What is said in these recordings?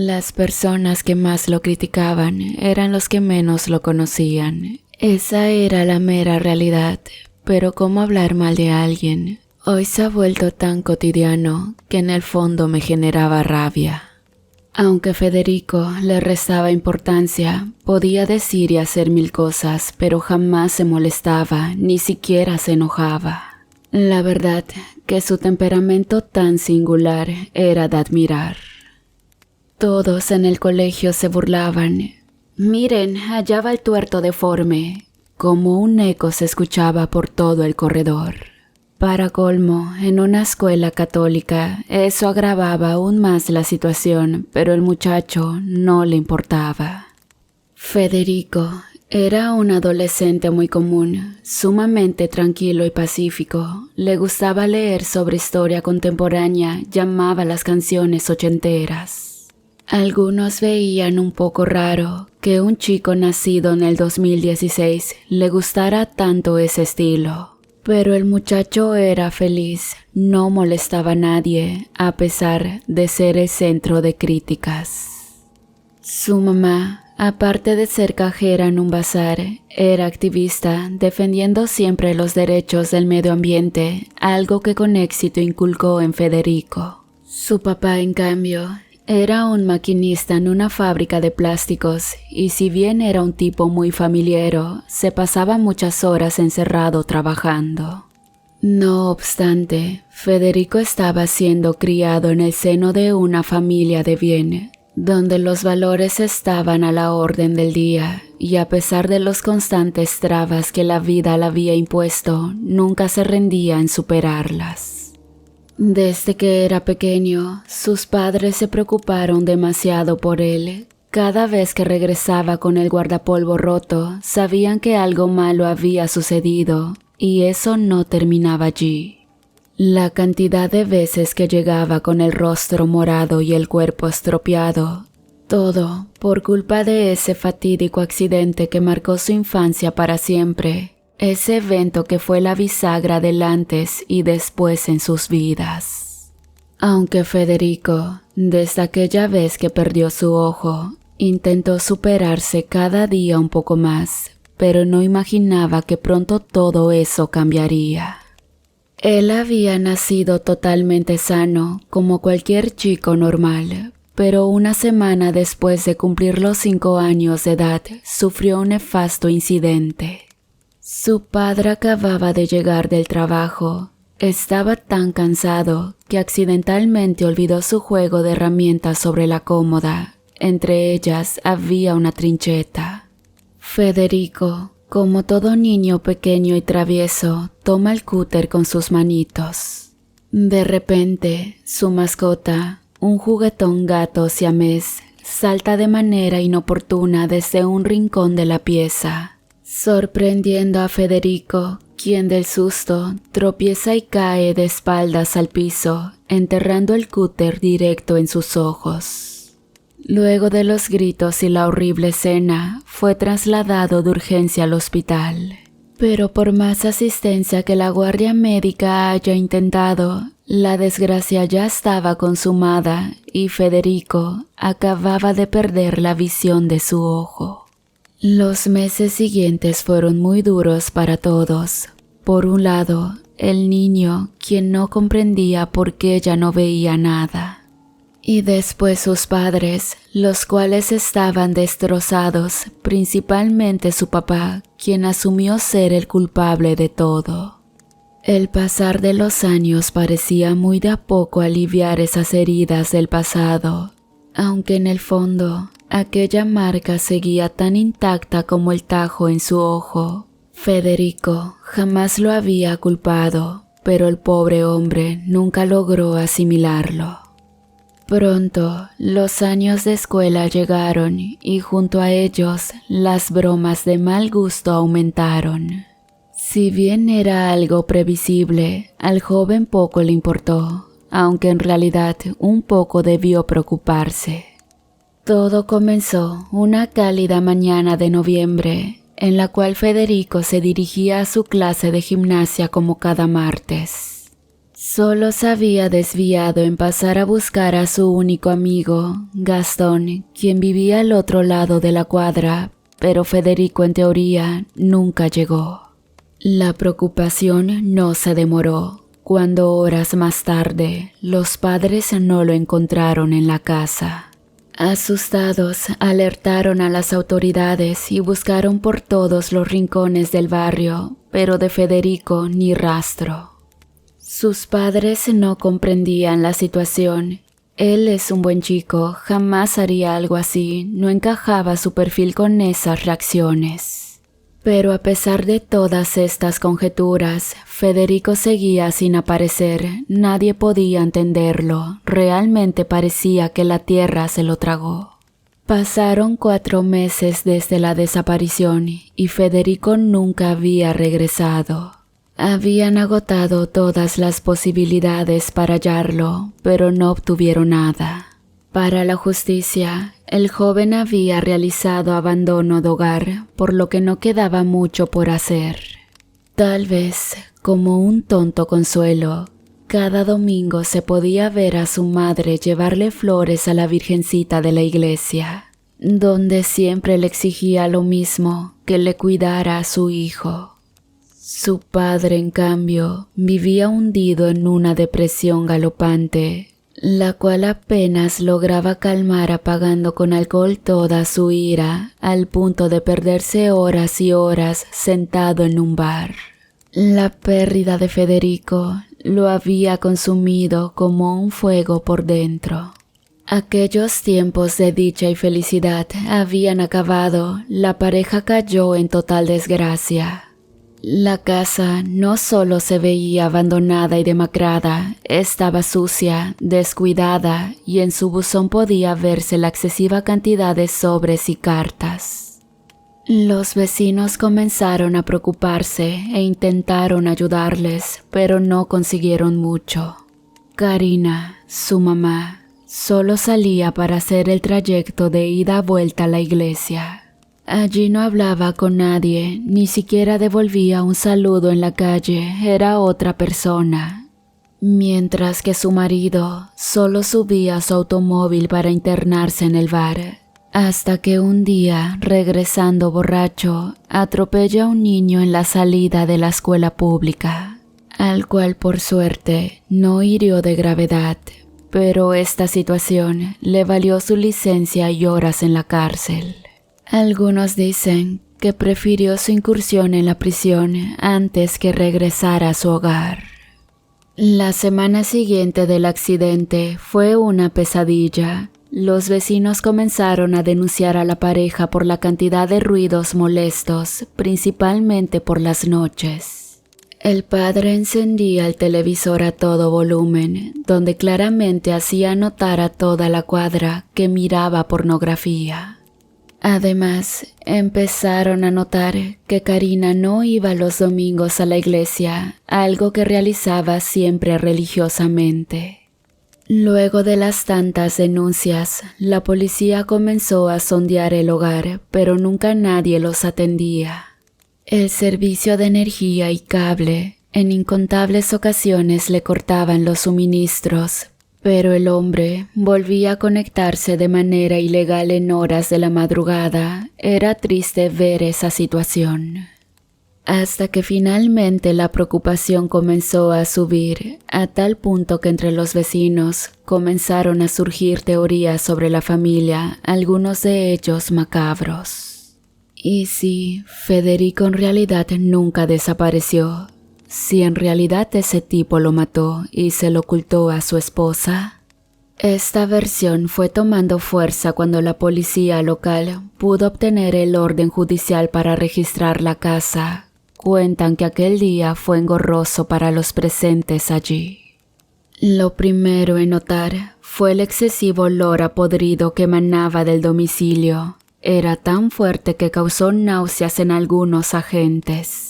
Las personas que más lo criticaban eran los que menos lo conocían. Esa era la mera realidad, pero ¿cómo hablar mal de alguien? Hoy se ha vuelto tan cotidiano que en el fondo me generaba rabia. Aunque Federico le restaba importancia, podía decir y hacer mil cosas, pero jamás se molestaba, ni siquiera se enojaba. La verdad que su temperamento tan singular era de admirar. Todos en el colegio se burlaban. «Miren, allá va el tuerto deforme», como un eco se escuchaba por todo el corredor. Para colmo, en una escuela católica, eso agravaba aún más la situación, pero el muchacho no le importaba. Federico era un adolescente muy común, sumamente tranquilo y pacífico. Le gustaba leer sobre historia contemporánea, llamaba las canciones ochenteras. Algunos veían un poco raro que un chico nacido en el 2016 le gustara tanto ese estilo. Pero el muchacho era feliz, no molestaba a nadie, a pesar de ser el centro de críticas. Su mamá, aparte de ser cajera en un bazar, era activista, defendiendo siempre los derechos del medio ambiente, algo que con éxito inculcó en Federico. Su papá, en cambio, era un maquinista en una fábrica de plásticos y si bien era un tipo muy familiero, se pasaba muchas horas encerrado trabajando. No obstante, Federico estaba siendo criado en el seno de una familia de bien, donde los valores estaban a la orden del día y a pesar de los constantes trabas que la vida le había impuesto, nunca se rendía en superarlas. Desde que era pequeño, sus padres se preocuparon demasiado por él. Cada vez que regresaba con el guardapolvo roto, sabían que algo malo había sucedido, y eso no terminaba allí. La cantidad de veces que llegaba con el rostro morado y el cuerpo estropeado, todo por culpa de ese fatídico accidente que marcó su infancia para siempre. Ese evento que fue la bisagra del antes y después en sus vidas. Aunque Federico, desde aquella vez que perdió su ojo, intentó superarse cada día un poco más, pero no imaginaba que pronto todo eso cambiaría. Él había nacido totalmente sano, como cualquier chico normal, pero una semana después de cumplir los 5 años de edad, sufrió un nefasto incidente. Su padre acababa de llegar del trabajo. Estaba tan cansado que accidentalmente olvidó su juego de herramientas sobre la cómoda. Entre ellas había una trincheta. Federico, como todo niño pequeño y travieso, toma el cúter con sus manitos. De repente, su mascota, un juguetón gato siamés, salta de manera inoportuna desde un rincón de la pieza, sorprendiendo a Federico, quien del susto tropieza y cae de espaldas al piso, enterrando el cúter directo en sus ojos. Luego de los gritos y la horrible escena, fue trasladado de urgencia al hospital. Pero por más asistencia que la guardia médica haya intentado, la desgracia ya estaba consumada y Federico acababa de perder la visión de su ojo. Los meses siguientes fueron muy duros para todos. Por un lado, el niño, quien no comprendía por qué ya no veía nada. Y después sus padres, los cuales estaban destrozados, principalmente su papá, quien asumió ser el culpable de todo. El pasar de los años parecía muy de a poco aliviar esas heridas del pasado, aunque en el fondo aquella marca seguía tan intacta como el tajo en su ojo. Federico jamás lo había culpado, pero el pobre hombre nunca logró asimilarlo. Pronto, los años de escuela llegaron y junto a ellos, las bromas de mal gusto aumentaron. Si bien era algo previsible, al joven poco le importó, aunque en realidad un poco debió preocuparse. Todo comenzó una cálida mañana de noviembre, en la cual Federico se dirigía a su clase de gimnasia como cada martes. Solo se había desviado en pasar a buscar a su único amigo, Gastón, quien vivía al otro lado de la cuadra, pero Federico en teoría nunca llegó. La preocupación no se demoró, cuando horas más tarde los padres no lo encontraron en la casa. Asustados, alertaron a las autoridades y buscaron por todos los rincones del barrio, pero de Federico ni rastro. Sus padres no comprendían la situación. Él es un buen chico, jamás haría algo así, no encajaba su perfil con esas reacciones. Pero a pesar de todas estas conjeturas, Federico seguía sin aparecer, nadie podía entenderlo, realmente parecía que la tierra se lo tragó. Pasaron 4 meses desde la desaparición y Federico nunca había regresado. Habían agotado todas las posibilidades para hallarlo, pero no obtuvieron nada. Para la justicia, el joven había realizado abandono de hogar, por lo que no quedaba mucho por hacer. Tal vez, como un tonto consuelo, cada domingo se podía ver a su madre llevarle flores a la Virgencita de la iglesia, donde siempre le exigía lo mismo, que le cuidara a su hijo. Su padre, en cambio, vivía hundido en una depresión galopante, la cual apenas lograba calmar apagando con alcohol toda su ira, al punto de perderse horas y horas sentado en un bar. La pérdida de Federico lo había consumido como un fuego por dentro. Aquellos tiempos de dicha y felicidad habían acabado, la pareja cayó en total desgracia. La casa no solo se veía abandonada y demacrada, estaba sucia, descuidada y en su buzón podía verse la excesiva cantidad de sobres y cartas. Los vecinos comenzaron a preocuparse e intentaron ayudarles, pero no consiguieron mucho. Karina, su mamá, solo salía para hacer el trayecto de ida-vuelta a la iglesia. Allí no hablaba con nadie, ni siquiera devolvía un saludo en la calle, era otra persona. Mientras que su marido solo subía a su automóvil para internarse en el bar, hasta que un día, regresando borracho, atropella a un niño en la salida de la escuela pública, al cual por suerte no hirió de gravedad, pero esta situación le valió su licencia y horas en la cárcel. Algunos dicen que prefirió su incursión en la prisión antes que regresar a su hogar. La semana siguiente del accidente fue una pesadilla. Los vecinos comenzaron a denunciar a la pareja por la cantidad de ruidos molestos, principalmente por las noches. El padre encendía el televisor a todo volumen, donde claramente hacía notar a toda la cuadra que miraba pornografía. Además, empezaron a notar que Karina no iba los domingos a la iglesia, algo que realizaba siempre religiosamente. Luego de las tantas denuncias, la policía comenzó a sondear el hogar, pero nunca nadie los atendía. El servicio de energía y cable, en incontables ocasiones le cortaban los suministros, pero el hombre volvía a conectarse de manera ilegal en horas de la madrugada. Era triste ver esa situación. Hasta que finalmente la preocupación comenzó a subir, a tal punto que entre los vecinos comenzaron a surgir teorías sobre la familia, algunos de ellos macabros. ¿Y si Federico en realidad nunca desapareció? Si en realidad ese tipo lo mató y se lo ocultó a su esposa. Esta versión fue tomando fuerza cuando la policía local pudo obtener el orden judicial para registrar la casa. Cuentan que aquel día fue engorroso para los presentes allí. Lo primero en notar fue el excesivo olor a podrido que emanaba del domicilio. Era tan fuerte que causó náuseas en algunos agentes.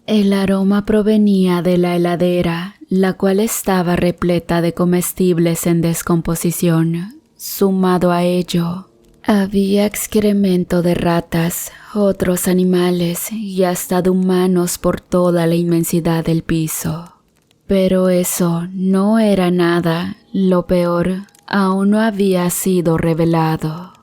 El aroma provenía de la heladera, la cual estaba repleta de comestibles en descomposición. Sumado a ello, había excremento de ratas, otros animales y hasta de humanos por toda la inmensidad del piso. Pero eso no era nada. Lo peor aún no había sido revelado.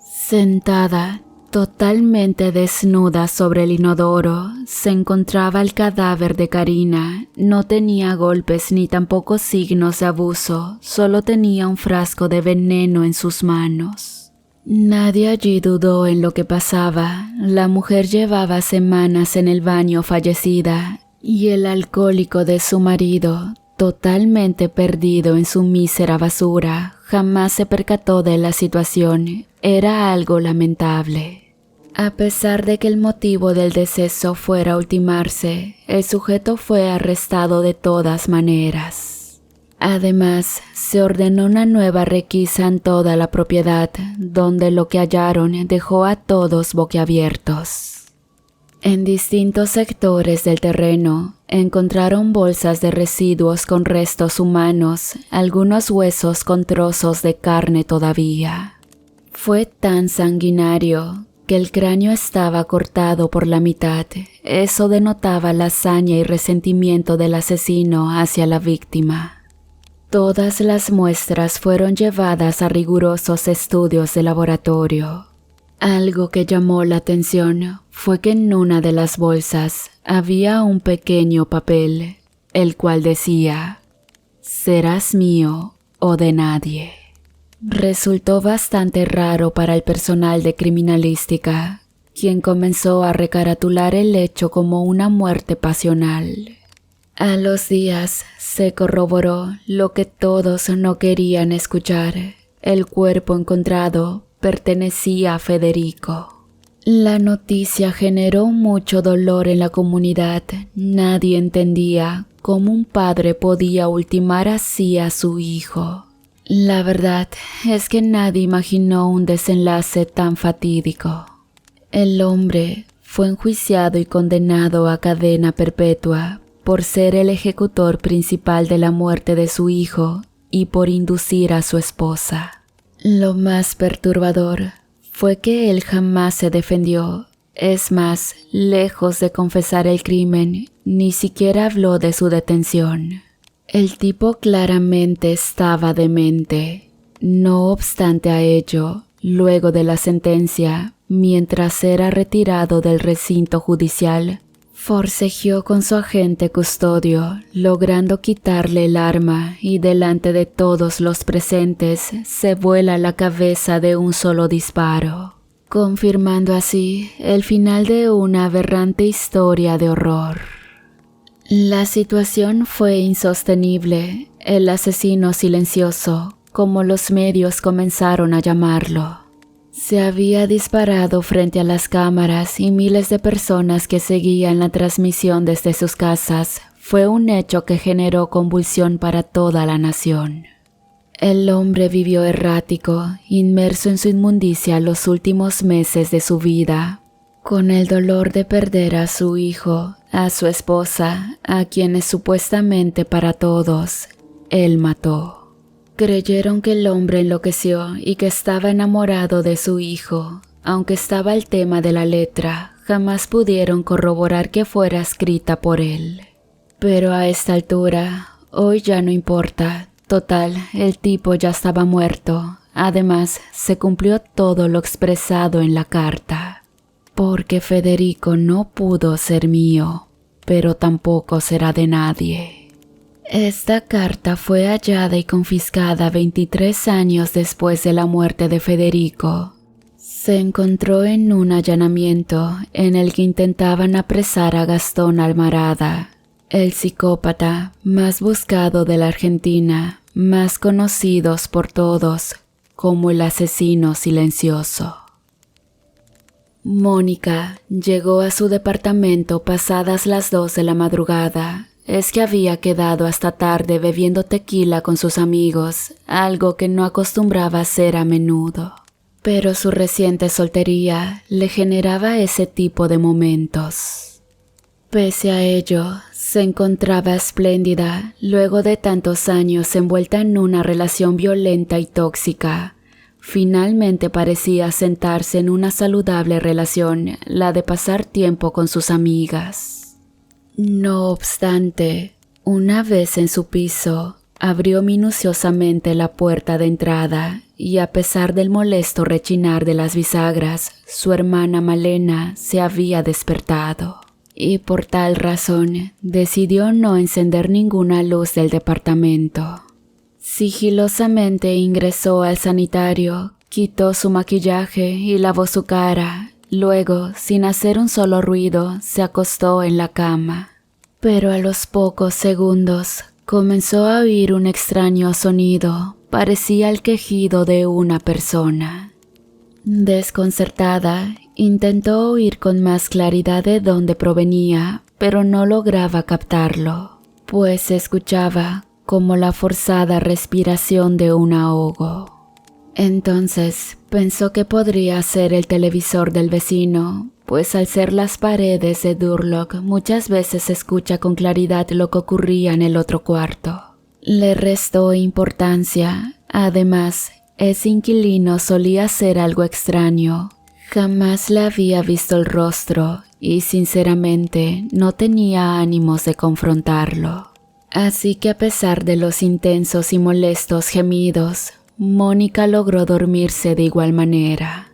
Sentada, totalmente desnuda sobre el inodoro, se encontraba el cadáver de Karina. No tenía golpes ni tampoco signos de abuso, solo tenía un frasco de veneno en sus manos. Nadie allí dudó en lo que pasaba. La mujer llevaba semanas en el baño fallecida y el alcohólico de su marido, totalmente perdido en su mísera basura, jamás se percató de la situación. Era algo lamentable. A pesar de que el motivo del deceso fuera ultimarse, el sujeto fue arrestado de todas maneras. Además, se ordenó una nueva requisa en toda la propiedad, donde lo que hallaron dejó a todos boquiabiertos. En distintos sectores del terreno, encontraron bolsas de residuos con restos humanos, algunos huesos con trozos de carne todavía. Fue tan sanguinario que el cráneo estaba cortado por la mitad. Eso denotaba la hazaña y resentimiento del asesino hacia la víctima. Todas las muestras fueron llevadas a rigurosos estudios de laboratorio. Algo que llamó la atención fue que en una de las bolsas había un pequeño papel, el cual decía: «Serás mío o de nadie». Resultó bastante raro para el personal de criminalística, quien comenzó a recaratular el hecho como una muerte pasional. A los días se corroboró lo que todos no querían escuchar. El cuerpo encontrado pertenecía a Federico. La noticia generó mucho dolor en la comunidad. Nadie entendía cómo un padre podía ultimar así a su hijo. La verdad es que nadie imaginó un desenlace tan fatídico. El hombre fue enjuiciado y condenado a cadena perpetua por ser el ejecutor principal de la muerte de su hijo y por inducir a su esposa. Lo más perturbador fue que él jamás se defendió. Es más, lejos de confesar el crimen, ni siquiera habló de su detención. El tipo claramente estaba demente. No obstante a ello, luego de la sentencia, mientras era retirado del recinto judicial, forcejeó con su agente custodio, logrando quitarle el arma y delante de todos los presentes se vuela la cabeza de un solo disparo, confirmando así el final de una aberrante historia de horror. La situación fue insostenible. El asesino silencioso, como los medios comenzaron a llamarlo, se había disparado frente a las cámaras y miles de personas que seguían la transmisión desde sus casas. Fue un hecho que generó convulsión para toda la nación. El hombre vivió errático, inmerso en su inmundicia los últimos meses de su vida, con el dolor de perder a su hijo, a su esposa, a quienes supuestamente para todos él mató. Creyeron que el hombre enloqueció y que estaba enamorado de su hijo. Aunque estaba el tema de la letra, jamás pudieron corroborar que fuera escrita por él. Pero a esta altura, hoy ya no importa. Total, el tipo ya estaba muerto. Además, se cumplió todo lo expresado en la carta. Porque Federico no pudo ser mío, pero tampoco será de nadie. Esta carta fue hallada y confiscada 23 años después de la muerte de Federico. Se encontró en un allanamiento en el que intentaban apresar a Gastón Almarada, el psicópata más buscado de la Argentina, más conocidos por todos como el asesino silencioso. Mónica llegó a su departamento pasadas las 2 de la madrugada. Es que había quedado hasta tarde bebiendo tequila con sus amigos, algo que no acostumbraba a hacer a menudo. Pero su reciente soltería le generaba ese tipo de momentos. Pese a ello, se encontraba espléndida luego de tantos años envuelta en una relación violenta y tóxica. Finalmente parecía sentarse en una saludable relación, la de pasar tiempo con sus amigas. No obstante, Una vez en su piso, abrió minuciosamente la puerta de entrada y a pesar del molesto rechinar de las bisagras, su hermana Malena se había despertado. Y por tal razón decidió no encender ninguna luz del departamento. Sigilosamente ingresó al sanitario, quitó su maquillaje y lavó su cara. Luego, sin hacer un solo ruido, se acostó en la cama. Pero a los pocos segundos comenzó a oír un extraño sonido, parecía el quejido de una persona. Desconcertada, intentó oír con más claridad de dónde provenía, pero no lograba captarlo, pues se escuchaba como la forzada respiración de un ahogo. Entonces pensó que podría ser el televisor del vecino, pues al ser las paredes de Durlock muchas veces se escucha con claridad lo que ocurría en el otro cuarto. Le restó importancia, además, ese inquilino solía ser algo extraño. Jamás le había visto el rostro y sinceramente no tenía ánimos de confrontarlo. Así que a pesar de los intensos y molestos gemidos, Mónica logró dormirse de igual manera.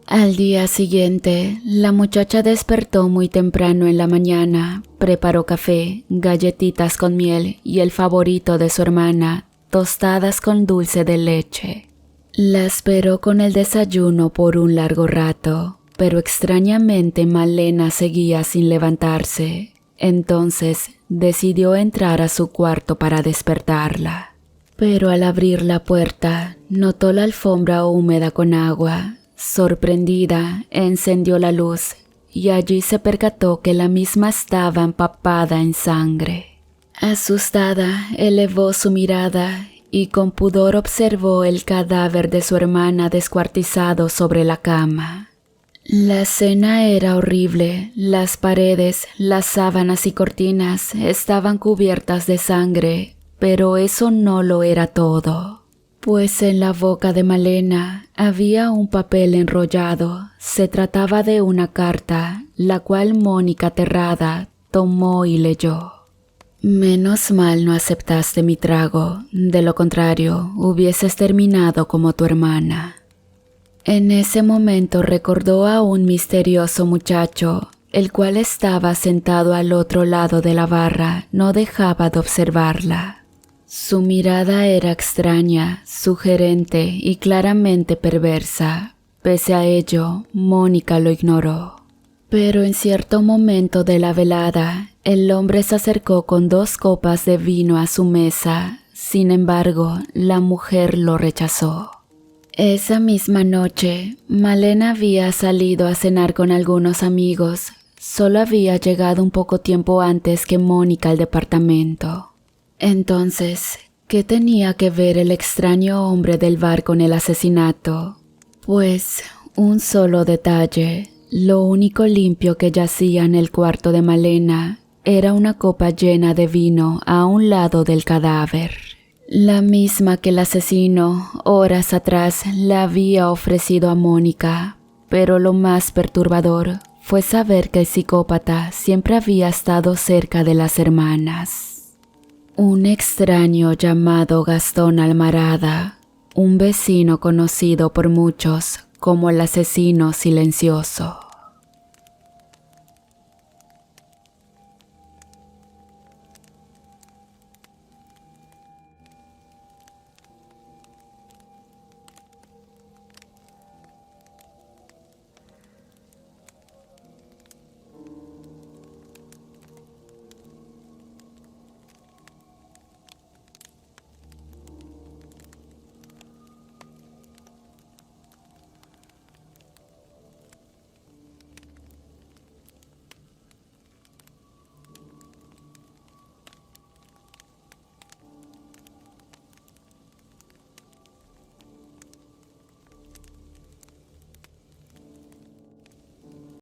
Al día siguiente, la muchacha despertó muy temprano en la mañana, preparó café, galletitas con miel y el favorito de su hermana, tostadas con dulce de leche. La esperó con el desayuno por un largo rato, pero extrañamente Malena seguía sin levantarse. Entonces decidió entrar a su cuarto para despertarla. Pero al abrir la puerta, notó la alfombra húmeda con agua. Sorprendida, encendió la luz y allí se percató que la misma estaba empapada en sangre. Asustada, elevó su mirada y con pudor observó el cadáver de su hermana descuartizado sobre la cama. La escena era horrible, las paredes, las sábanas y cortinas estaban cubiertas de sangre, pero eso no lo era todo. Pues en la boca de Malena había un papel enrollado. Se trataba de una carta, la cual Mónica, aterrada, tomó y leyó. Menos mal no aceptaste mi trago, de lo contrario hubieses terminado como tu hermana. En ese momento recordó a un misterioso muchacho, el cual estaba sentado al otro lado de la barra, no dejaba de observarla. Su mirada era extraña, sugerente y claramente perversa. Pese a ello, Mónica lo ignoró. Pero en cierto momento de la velada, el hombre se acercó con 2 copas de vino a su mesa. Sin embargo, la mujer lo rechazó. Esa misma noche, Malena había salido a cenar con algunos amigos. Solo había llegado un poco tiempo antes que Mónica al departamento. Entonces, ¿qué tenía que ver el extraño hombre del bar con el asesinato? Pues, un solo detalle. Lo único limpio que yacía en el cuarto de Malena era una copa llena de vino a un lado del cadáver. La misma que el asesino, horas atrás, le había ofrecido a Mónica. Pero lo más perturbador fue saber que el psicópata siempre había estado cerca de las hermanas. Un extraño llamado Gastón Almarada, un vecino conocido por muchos como el asesino silencioso.